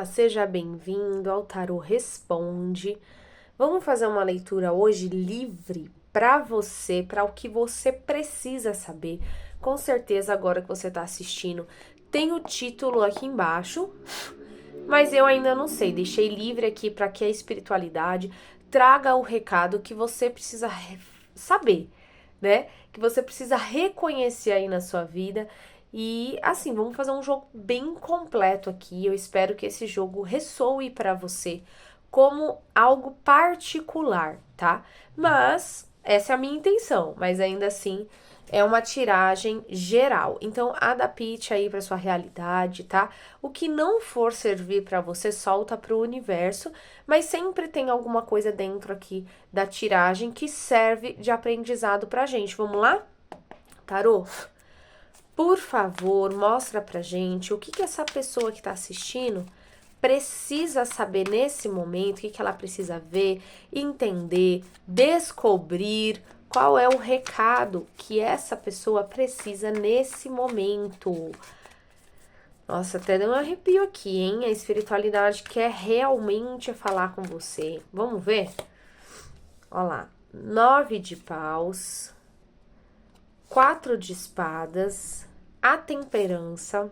Seja bem-vindo ao Tarô Responde. Vamos fazer uma leitura hoje livre para você, para o que você precisa saber. Com certeza, agora que você está assistindo, tem o título aqui embaixo, mas eu ainda não sei. Deixei livre aqui para que a espiritualidade traga o recado que você precisa saber, né? Que você precisa reconhecer aí na sua vida. E assim, vamos fazer um jogo bem completo aqui. Eu espero que esse jogo ressoe para você como algo particular, tá? Mas essa é a minha intenção, mas ainda assim é uma tiragem geral. Então adapte aí para sua realidade, tá? O que não for servir para você, solta para o universo, mas sempre tem alguma coisa dentro aqui da tiragem que serve de aprendizado pra gente. Vamos lá? Tarô? Por favor, mostra pra gente o que essa pessoa que tá assistindo precisa saber nesse momento, o que ela precisa ver, entender, descobrir qual é o recado que essa pessoa precisa nesse momento. Nossa, até deu um arrepio aqui, hein? A espiritualidade quer realmente falar com você. Vamos ver? Olha lá. 9 de paus, 4 de espadas, a temperança,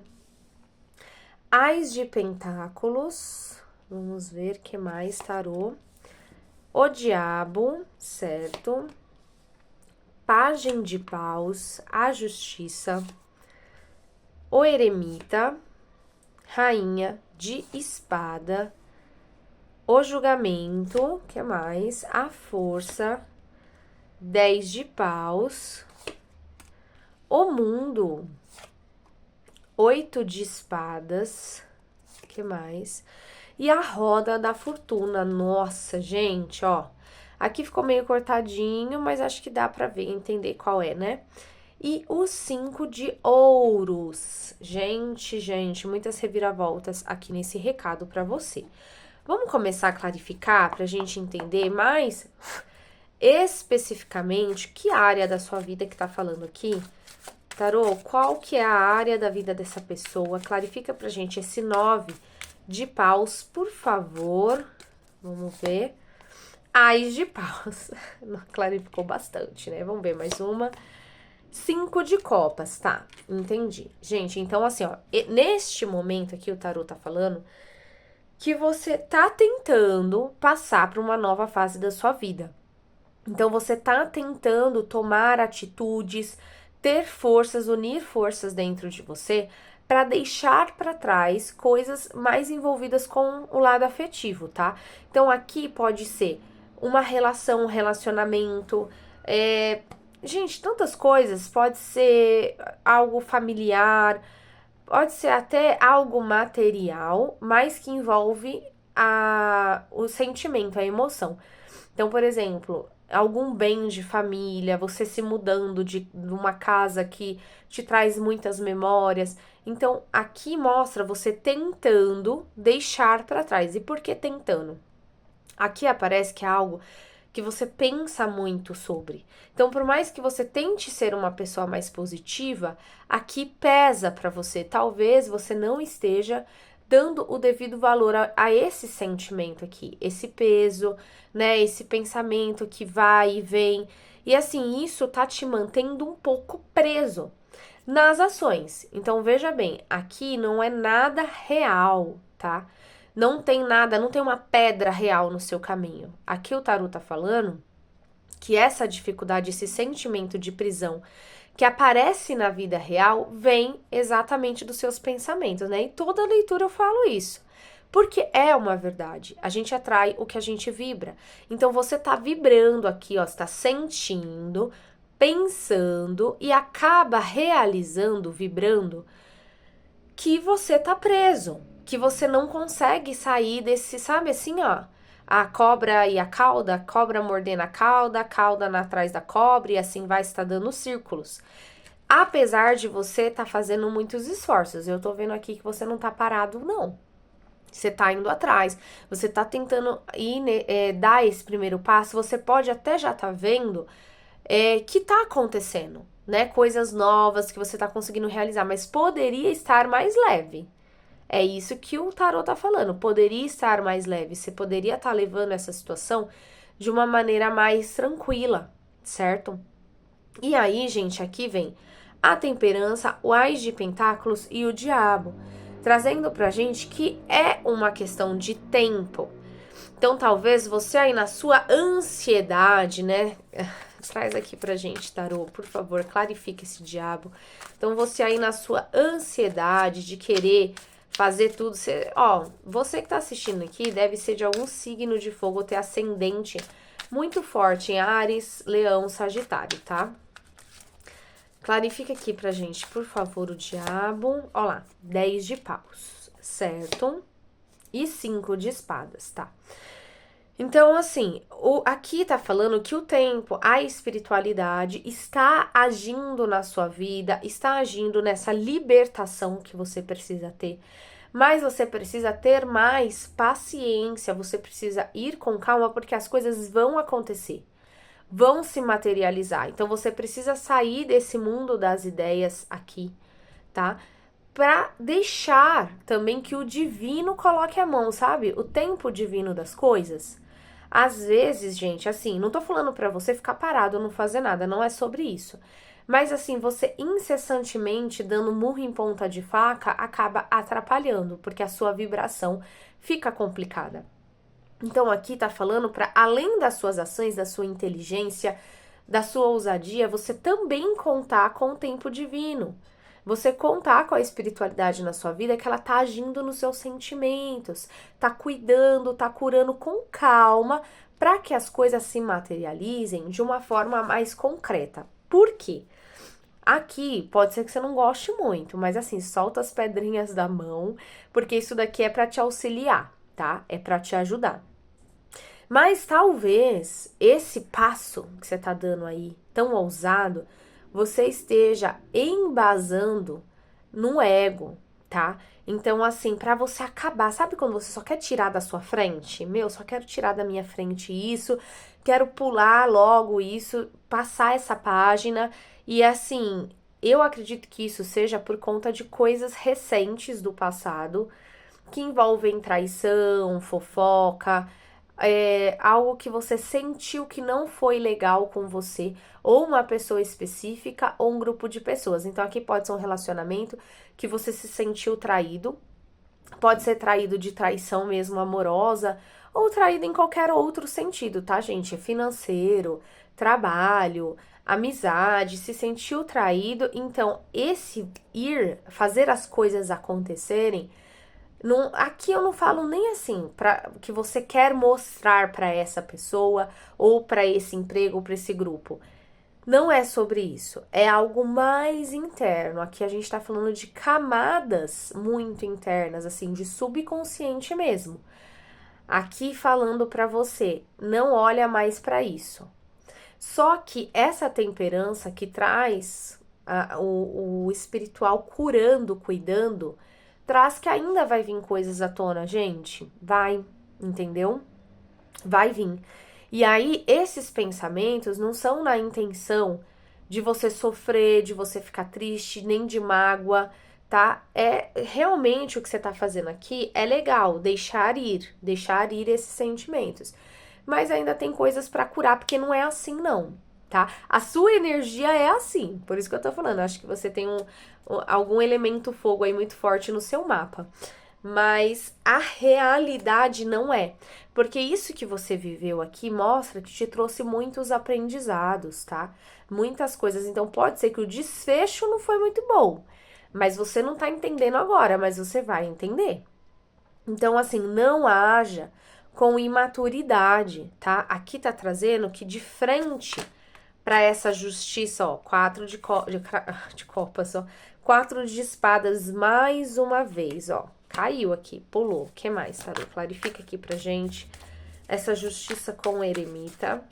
Ás de pentáculos, vamos ver que mais, tarô, o diabo, certo, Pagem de paus, a justiça, o eremita, rainha de espada, o julgamento, que mais, a força, 10 de paus, o mundo, 8 de espadas, que mais? E a roda da fortuna. Nossa, gente, ó. Aqui ficou meio cortadinho, mas acho que dá pra ver, entender qual é, né? E o 5 de ouros. Gente, muitas reviravoltas aqui nesse recado pra você. Vamos começar a clarificar pra gente entender mais especificamente que área da sua vida que tá falando aqui. Tarô, qual que é a área da vida dessa pessoa? Clarifica pra gente esse 9 de paus, por favor. Vamos ver. Ás de paus. Clarificou bastante, né? Vamos ver mais uma. 5 de copas, tá? Entendi. Gente, então assim, ó, neste momento aqui o tarô tá falando que você tá tentando passar para uma nova fase da sua vida. Então você tá tentando tomar atitudes, ter forças, unir forças dentro de você para deixar para trás coisas mais envolvidas com o lado afetivo, tá? Então aqui pode ser uma relação, um relacionamento, gente, tantas coisas, pode ser algo familiar, pode ser até algo material, mas que envolve o sentimento, a emoção. Então, por exemplo, algum bem de família, você se mudando de uma casa que te traz muitas memórias. Então, aqui mostra você tentando deixar para trás. E por que tentando? Aqui aparece que é algo que você pensa muito sobre. Então, por mais que você tente ser uma pessoa mais positiva, aqui pesa para você. Talvez você não esteja dando o devido valor a esse sentimento aqui, esse peso, né, esse pensamento que vai e vem. E assim, isso tá te mantendo um pouco preso nas ações. Então, veja bem, aqui não é nada real, tá? Não tem nada, não tem uma pedra real no seu caminho. Aqui o tarô tá falando que essa dificuldade, esse sentimento de prisão que aparece na vida real vem exatamente dos seus pensamentos, né? E toda leitura eu falo isso. Porque é uma verdade. A gente atrai o que a gente vibra. Então você tá vibrando aqui, ó, está sentindo, pensando e acaba realizando, vibrando que você tá preso, que você não consegue sair desse, sabe assim, ó, a cobra e a cobra mordendo a cauda atrás da cobra e assim vai estar dando círculos. Apesar de você estar fazendo muitos esforços, eu tô vendo aqui que você não tá parado, não. Você tá indo atrás, você tá tentando ir, dar esse primeiro passo, você pode até já tá vendo que tá acontecendo, né? Coisas novas que você tá conseguindo realizar, mas poderia estar mais leve. É isso que o tarô tá falando. Poderia estar mais leve, você poderia estar levando essa situação de uma maneira mais tranquila, certo? E aí, gente, aqui vem a temperança, o Ás de Pentáculos e o Diabo, trazendo pra gente que é uma questão de tempo. Então, talvez você aí na sua ansiedade, né? Traz aqui pra gente, tarô, por favor, clarifique esse diabo. Então, você aí na sua ansiedade de querer fazer tudo, você que tá assistindo aqui deve ser de algum signo de fogo, ter ascendente muito forte em Áries, Leão, Sagitário, tá? Clarifica aqui pra gente, por favor, o diabo. Ó lá, 10 de paus, certo? E 5 de espadas, tá? Então, assim, aqui tá falando que o tempo, a espiritualidade está agindo na sua vida, está agindo nessa libertação que você precisa ter. Mas você precisa ter mais paciência, você precisa ir com calma, porque as coisas vão acontecer, vão se materializar. Então, você precisa sair desse mundo das ideias aqui, tá? Pra deixar também que o divino coloque a mão, sabe? O tempo divino das coisas. Às vezes, gente, assim, não tô falando pra você ficar parado, não fazer nada, não é sobre isso. Mas assim, você incessantemente dando murro em ponta de faca acaba atrapalhando, porque a sua vibração fica complicada. Então aqui tá falando para além das suas ações, da sua inteligência, da sua ousadia, você também contar com o tempo divino. Você contar com a espiritualidade na sua vida, que ela tá agindo nos seus sentimentos, tá cuidando, tá curando com calma, para que as coisas se materializem de uma forma mais concreta. Por quê? Aqui pode ser que você não goste muito, mas assim, solta as pedrinhas da mão, porque isso daqui é para te auxiliar, tá? É para te ajudar. Mas talvez esse passo que você tá dando aí, tão ousado, você esteja embasando no ego, tá? Então, assim, pra você acabar, sabe quando você só quer tirar da sua frente? Meu, só quero tirar da minha frente isso, quero pular logo isso, passar essa página. E assim, eu acredito que isso seja por conta de coisas recentes do passado que envolvem traição, fofoca, algo que você sentiu que não foi legal com você, ou uma pessoa específica, ou um grupo de pessoas. Então, aqui pode ser um relacionamento que você se sentiu traído, pode ser traído de traição mesmo amorosa, ou traído em qualquer outro sentido, tá, gente? Financeiro, trabalho, amizade, se sentiu traído. Então, esse fazer as coisas acontecerem. Não, aqui eu não falo nem assim para que você quer mostrar para essa pessoa ou para esse emprego ou para esse grupo. Não é sobre isso, é algo mais interno. Aqui a gente tá falando de camadas muito internas, assim, de subconsciente mesmo. Aqui falando para você, não olha mais para isso. Só que essa temperança que traz o espiritual curando, cuidando, traz que ainda vai vir coisas à tona, gente. Vai, entendeu? Vai vir. E aí, esses pensamentos não são na intenção de você sofrer, de você ficar triste, nem de mágoa, tá? É realmente o que você tá fazendo aqui é legal, deixar ir esses sentimentos. Mas ainda tem coisas pra curar, porque não é assim, não, tá? A sua energia é assim, por isso que eu tô falando. Acho que você tem algum elemento fogo aí muito forte no seu mapa. Mas a realidade não é. Porque isso que você viveu aqui mostra que te trouxe muitos aprendizados, tá? Muitas coisas. Então pode ser que o desfecho não foi muito bom. Mas você não tá entendendo agora, mas você vai entender. Então, assim, não haja com imaturidade, tá? Aqui tá trazendo que de frente para essa justiça, ó, de copas, ó, 4 de espadas mais uma vez, ó, caiu aqui, pulou. O que mais, Tarô? Clarifica aqui pra gente essa justiça com o eremita.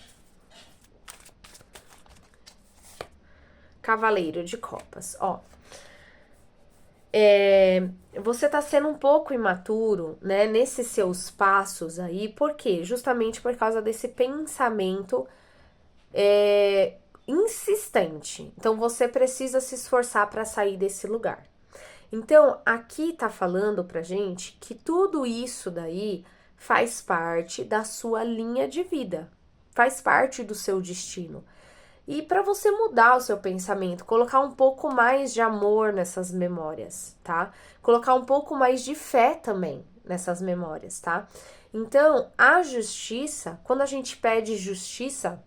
Cavaleiro de copas, ó. Você tá sendo um pouco imaturo, né, nesses seus passos aí, por quê? Justamente por causa desse pensamento insistente. Então você precisa se esforçar para sair desse lugar. Então, aqui tá falando pra gente que tudo isso daí faz parte da sua linha de vida, faz parte do seu destino. E para você mudar o seu pensamento, colocar um pouco mais de amor nessas memórias, tá? Colocar um pouco mais de fé também nessas memórias, tá? Então, a justiça, quando a gente pede justiça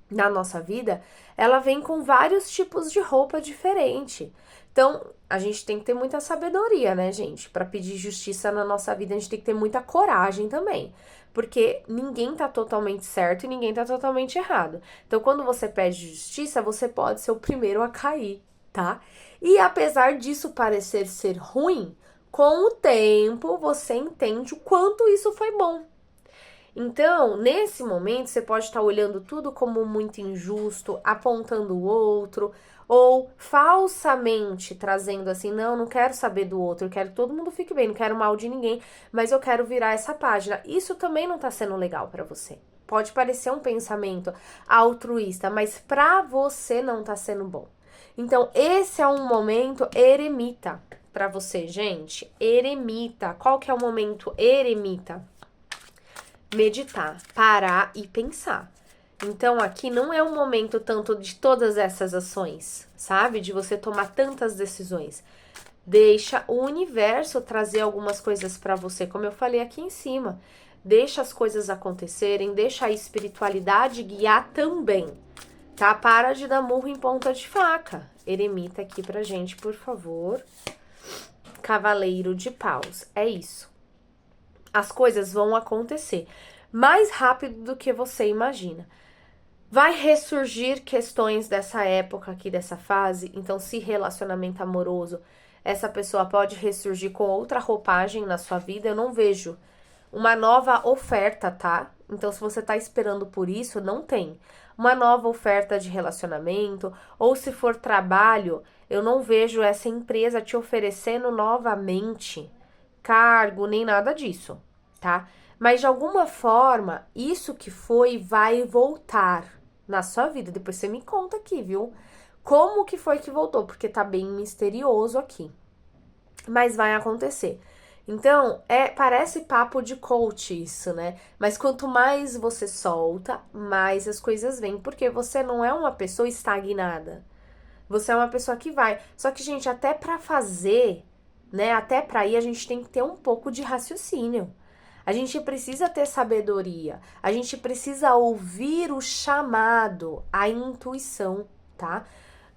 na nossa vida, ela vem com vários tipos de roupa diferente. Então, a gente tem que ter muita sabedoria, né, gente? Para pedir justiça na nossa vida, a gente tem que ter muita coragem também. Porque ninguém tá totalmente certo e ninguém tá totalmente errado. Então, quando você pede justiça, você pode ser o primeiro a cair, tá? E apesar disso parecer ser ruim, com o tempo você entende o quanto isso foi bom. Então, nesse momento, você pode estar olhando tudo como muito injusto, apontando o outro, ou falsamente trazendo assim, não quero saber do outro, eu quero que todo mundo fique bem, não quero mal de ninguém, mas eu quero virar essa página. Isso também não tá sendo legal para você. Pode parecer um pensamento altruísta, mas para você não tá sendo bom. Então, esse é um momento eremita para você, gente. Eremita. Qual que é o momento eremita? Meditar, parar e pensar. Então aqui não é um momento tanto de todas essas ações, sabe? De você tomar tantas decisões. Deixa o universo trazer algumas coisas para você, como eu falei aqui em cima. Deixa as coisas acontecerem, deixa a espiritualidade guiar também, tá? Para de dar murro em ponta de faca. Eremita aqui pra gente, por favor. Cavaleiro de Paus, é isso. As coisas vão acontecer mais rápido do que você imagina. Vai ressurgir questões dessa época aqui, dessa fase. Então, se relacionamento amoroso, essa pessoa pode ressurgir com outra roupagem na sua vida. Eu não vejo uma nova oferta, tá? Então, se você tá esperando por isso, não tem. Uma nova oferta de relacionamento, ou se for trabalho, eu não vejo essa empresa te oferecendo novamente cargo, nem nada disso, tá? Mas de alguma forma, isso que foi vai voltar na sua vida. Depois você me conta aqui, viu? Como que foi que voltou? Porque tá bem misterioso aqui. Mas vai acontecer. Então, parece papo de coach isso, né? Mas quanto mais você solta, mais as coisas vêm. Porque você não é uma pessoa estagnada. Você é uma pessoa que vai. Só que, gente, até pra fazer, né? Até pra ir, a gente tem que ter um pouco de raciocínio. A gente precisa ter sabedoria. A gente precisa ouvir o chamado, a intuição, tá?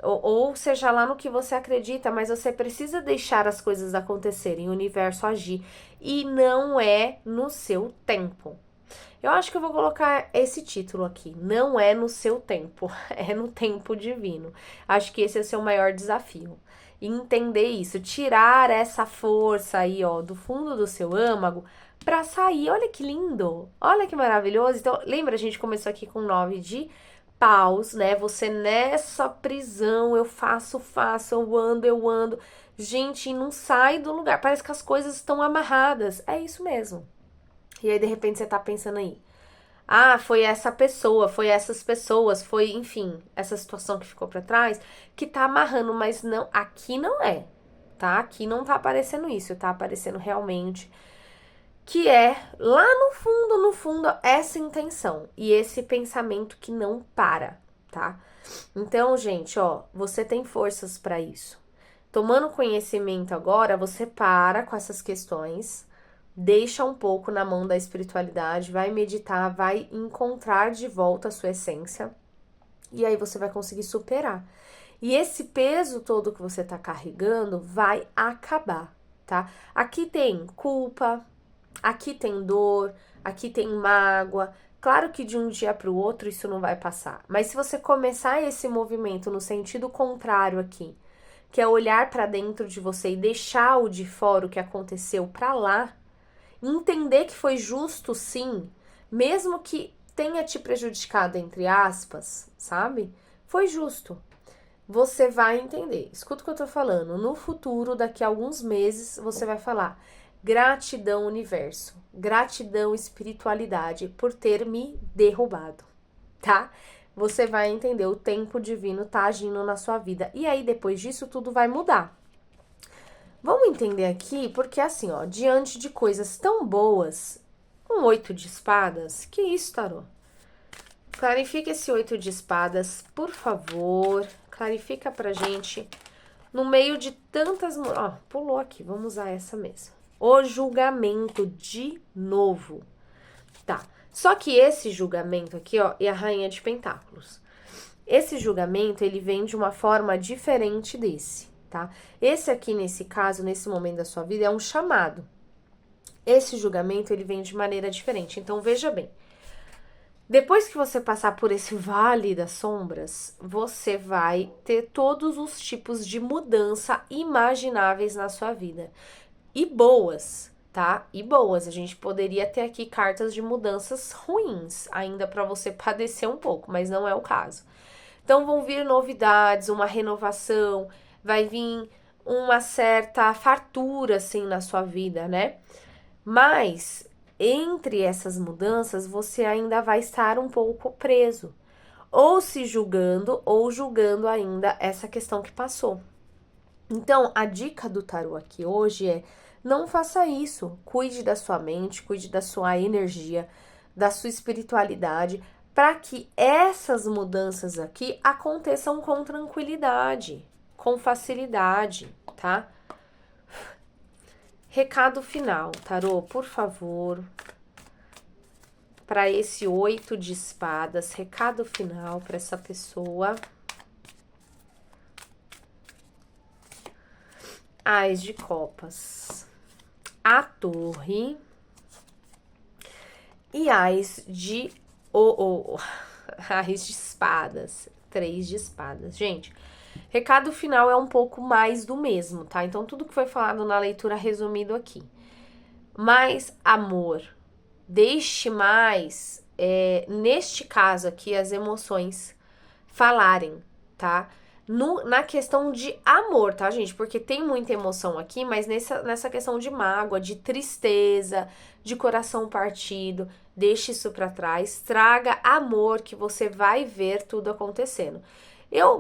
Ou seja lá no que você acredita, mas você precisa deixar as coisas acontecerem, o universo agir. E não é no seu tempo. Eu acho que eu vou colocar esse título aqui. Não é no seu tempo, é no tempo divino. Acho que esse é o seu maior desafio. Entender isso, tirar essa força aí, ó, do fundo do seu âmago pra sair. Olha que lindo, olha que maravilhoso. Então, lembra, a gente começou aqui com 9 de paus, né? Você nessa prisão, eu faço, eu ando. Gente, não sai do lugar. Parece que as coisas estão amarradas. É isso mesmo. E aí, de repente, você tá pensando aí. Ah, foi essa pessoa, foi essas pessoas, foi, enfim, essa situação que ficou pra trás, que tá amarrando, mas não, aqui não é, tá? Aqui não tá aparecendo isso, tá aparecendo realmente que é, lá no fundo, essa intenção e esse pensamento que não para, tá? Então, gente, ó, você tem forças pra isso. Tomando conhecimento agora, você para com essas questões, deixa um pouco na mão da espiritualidade, vai meditar, vai encontrar de volta a sua essência e aí você vai conseguir superar. E esse peso todo que você tá carregando vai acabar, tá? Aqui tem culpa, aqui tem dor, aqui tem mágoa. Claro que de um dia para o outro isso não vai passar, mas se você começar esse movimento no sentido contrário aqui, que é olhar para dentro de você e deixar o de fora, o que aconteceu, para lá, entender que foi justo sim, mesmo que tenha te prejudicado, entre aspas, sabe? Foi justo. Você vai entender. Escuta o que eu tô falando. No futuro, daqui a alguns meses, você vai falar: gratidão, universo. Gratidão, espiritualidade, por ter me derrubado, tá? Você vai entender. O tempo divino tá agindo na sua vida. E aí, depois disso, tudo vai mudar. Vamos entender aqui, porque assim, ó, diante de coisas tão boas, um 8 de espadas, que isso, tarô? Clarifica esse 8 de espadas, por favor. Clarifica pra gente. No meio de tantas... Ó, pulou aqui, vamos usar essa mesmo. O julgamento de novo. Tá. Só que esse julgamento aqui, ó, é a rainha de pentáculos. Esse julgamento, ele vem de uma forma diferente desse, tá? Esse aqui, nesse caso, nesse momento da sua vida, é um chamado. Esse julgamento, ele vem de maneira diferente. Então, veja bem. Depois que você passar por esse vale das sombras, você vai ter todos os tipos de mudança imagináveis na sua vida. E boas, tá? E boas. A gente poderia ter aqui cartas de mudanças ruins, ainda para você padecer um pouco, mas não é o caso. Então vão vir novidades, uma renovação, vai vir uma certa fartura assim na sua vida, né? Mas entre essas mudanças, você ainda vai estar um pouco preso, ou se julgando, ou julgando ainda essa questão que passou. Então, a dica do tarô aqui hoje é: não faça isso. Cuide da sua mente, cuide da sua energia, da sua espiritualidade, para que essas mudanças aqui aconteçam com tranquilidade, com facilidade, tá? Recado final, tarô, por favor, para esse 8 de espadas, recado final para essa pessoa. Ás de copas, a torre e ás de ás de espadas, 3 de espadas. Gente, recado final é um pouco mais do mesmo, tá? Então, tudo que foi falado na leitura resumido aqui. Mais amor. Deixe mais, neste caso aqui, as emoções falarem, tá? Na questão de amor, tá, gente? Porque tem muita emoção aqui, mas nessa questão de mágoa, de tristeza, de coração partido, deixe isso pra trás, traga amor que você vai ver tudo acontecendo.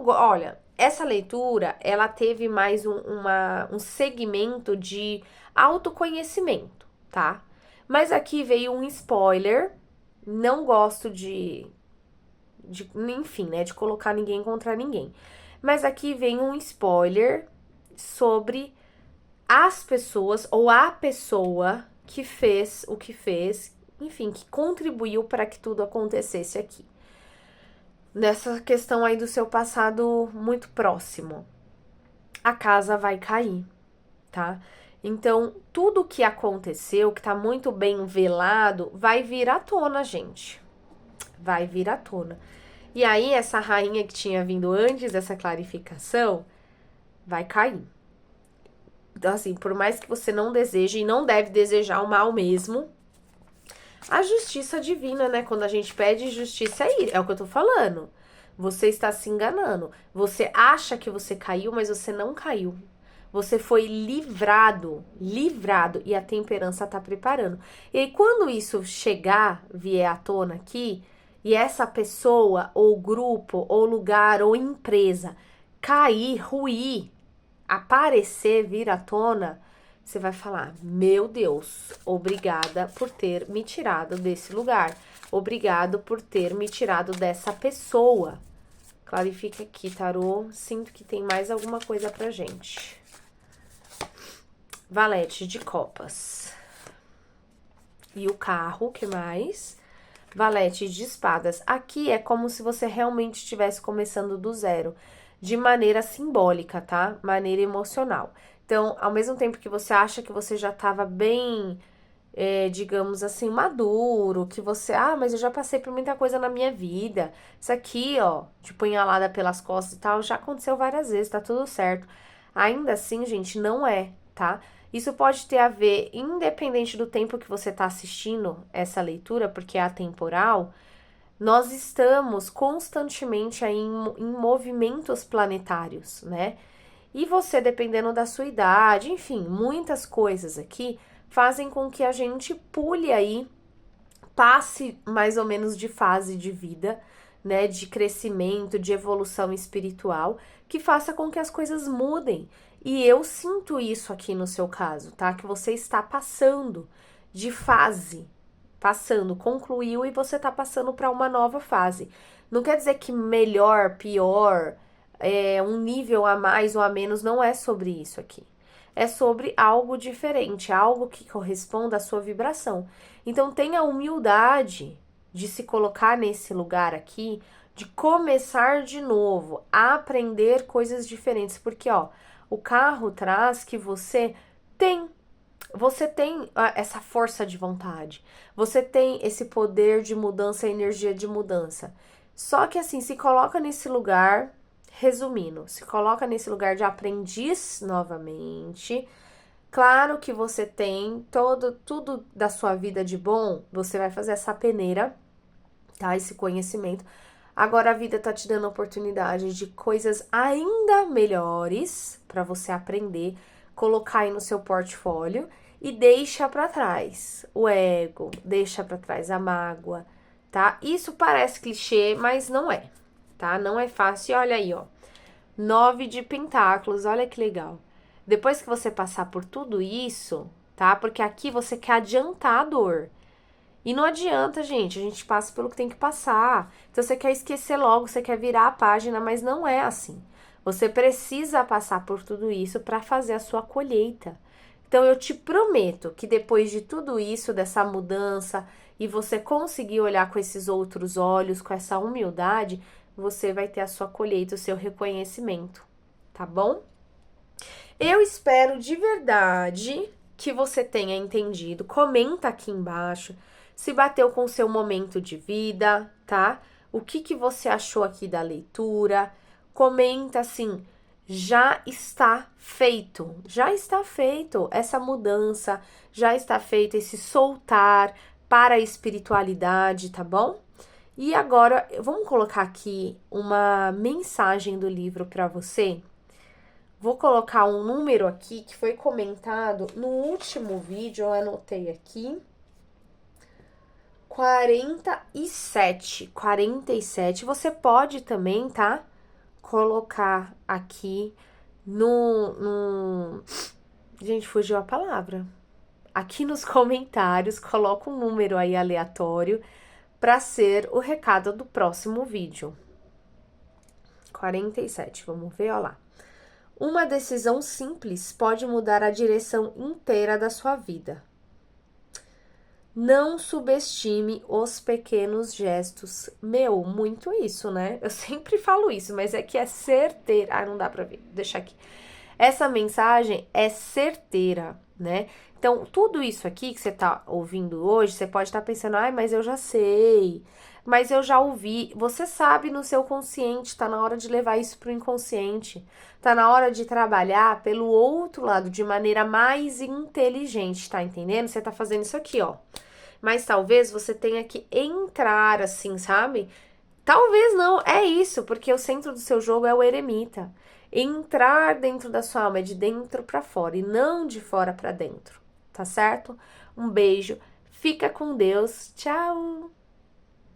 Olha, essa leitura, ela teve mais um segmento de autoconhecimento, tá? Mas aqui veio um spoiler, não gosto enfim, né, de colocar ninguém contra ninguém. Mas aqui vem um spoiler sobre as pessoas ou a pessoa que fez o que fez, enfim, que contribuiu para que tudo acontecesse aqui. Nessa questão aí do seu passado muito próximo. A casa vai cair, tá? Então, tudo que aconteceu, que tá muito bem velado, vai vir à tona, gente. Vai vir à tona. E aí, essa rainha que tinha vindo antes dessa clarificação, vai cair. Então, assim, por mais que você não deseje, e não deve desejar o mal mesmo, a justiça divina, né? Quando a gente pede justiça, é o que eu tô falando. Você está se enganando. Você acha que você caiu, mas você não caiu. Você foi livrado, e a temperança tá preparando. E aí, quando isso vier à tona aqui, e essa pessoa, ou grupo, ou lugar, ou empresa cair, ruir, aparecer, vir à tona, você vai falar: meu Deus, obrigada por ter me tirado desse lugar. Obrigado por ter me tirado dessa pessoa. Clarifica aqui, tarô. Sinto que tem mais alguma coisa pra gente. Valete de copas. E o carro, que mais? Valete de espadas. Aqui é como se você realmente estivesse começando do zero, de maneira simbólica, tá? Maneira emocional. Então, ao mesmo tempo que você acha que você já estava bem, digamos assim, maduro, que você, mas eu já passei por muita coisa na minha vida. Isso aqui, ó, de punhalada pelas costas e tal, já aconteceu várias vezes, tá tudo certo. Ainda assim, gente, não é, tá? Isso pode ter a ver, independente do tempo que você está assistindo essa leitura, porque é atemporal, nós estamos constantemente aí em movimentos planetários, né? E você, dependendo da sua idade, enfim, muitas coisas aqui fazem com que a gente pule aí, passe mais ou menos de fase de vida, né, de crescimento, de evolução espiritual, que faça com que as coisas mudem. E eu sinto isso aqui no seu caso, tá? Que você está passando de fase, concluiu e você tá passando para uma nova fase. Não quer dizer que melhor, pior, um nível a mais ou a menos, não é sobre isso aqui. É sobre algo diferente, algo que corresponda à sua vibração. Então tenha humildade de se colocar nesse lugar aqui, de começar de novo, a aprender coisas diferentes, porque ó, o carro traz que você tem essa força de vontade, você tem esse poder de mudança, energia de mudança. Só que assim, se coloca nesse lugar, resumindo, se coloca nesse lugar de aprendiz novamente. Claro que você tem tudo da sua vida de bom, você vai fazer essa peneira, tá? Esse conhecimento. Agora a vida tá te dando a oportunidade de coisas ainda melhores para você aprender, colocar aí no seu portfólio e deixa para trás o ego, deixa para trás a mágoa, tá? Isso parece clichê, mas não é, tá? Não é fácil. E olha aí, ó. 9 de pentáculos, olha que legal. Depois que você passar por tudo isso, tá? Porque aqui você quer adiantar a dor. E não adianta, gente, a gente passa pelo que tem que passar. Então você quer esquecer logo, você quer virar a página, mas não é assim. Você precisa passar por tudo isso para fazer a sua colheita. Então eu te prometo que depois de tudo isso, dessa mudança, e você conseguir olhar com esses outros olhos, com essa humildade, você vai ter a sua colheita, o seu reconhecimento, tá bom? Eu espero de verdade que você tenha entendido. Comenta aqui embaixo se bateu com o seu momento de vida, tá? O que você achou aqui da leitura? Comenta assim, já está feito essa mudança, já está feito esse soltar para a espiritualidade, tá bom? E agora, vamos colocar aqui uma mensagem do livro para você. Vou colocar um número aqui que foi comentado no último vídeo, eu anotei aqui. 47. Você pode também, tá? Colocar aqui Gente, fugiu a palavra. Aqui nos comentários, coloca um número aí aleatório para ser o recado do próximo vídeo. 47, vamos ver, ó lá. Uma decisão simples pode mudar a direção inteira da sua vida. Não subestime os pequenos gestos. Meu, muito isso, né? Eu sempre falo isso, mas é que é certeira. Ah, não dá pra ver, deixa aqui. Essa mensagem é certeira, né? Então, tudo isso aqui que você tá ouvindo hoje, você pode estar pensando, ai, mas eu já sei, mas eu já ouvi. Você sabe no seu consciente, tá na hora de levar isso pro inconsciente. Tá na hora de trabalhar pelo outro lado, de maneira mais inteligente, tá entendendo? Você tá fazendo isso aqui, ó. Mas talvez você tenha que entrar assim, sabe? Talvez não, é isso, porque o centro do seu jogo é o eremita. Entrar dentro da sua alma é de dentro pra fora e não de fora pra dentro, tá certo? Um beijo, fica com Deus, tchau!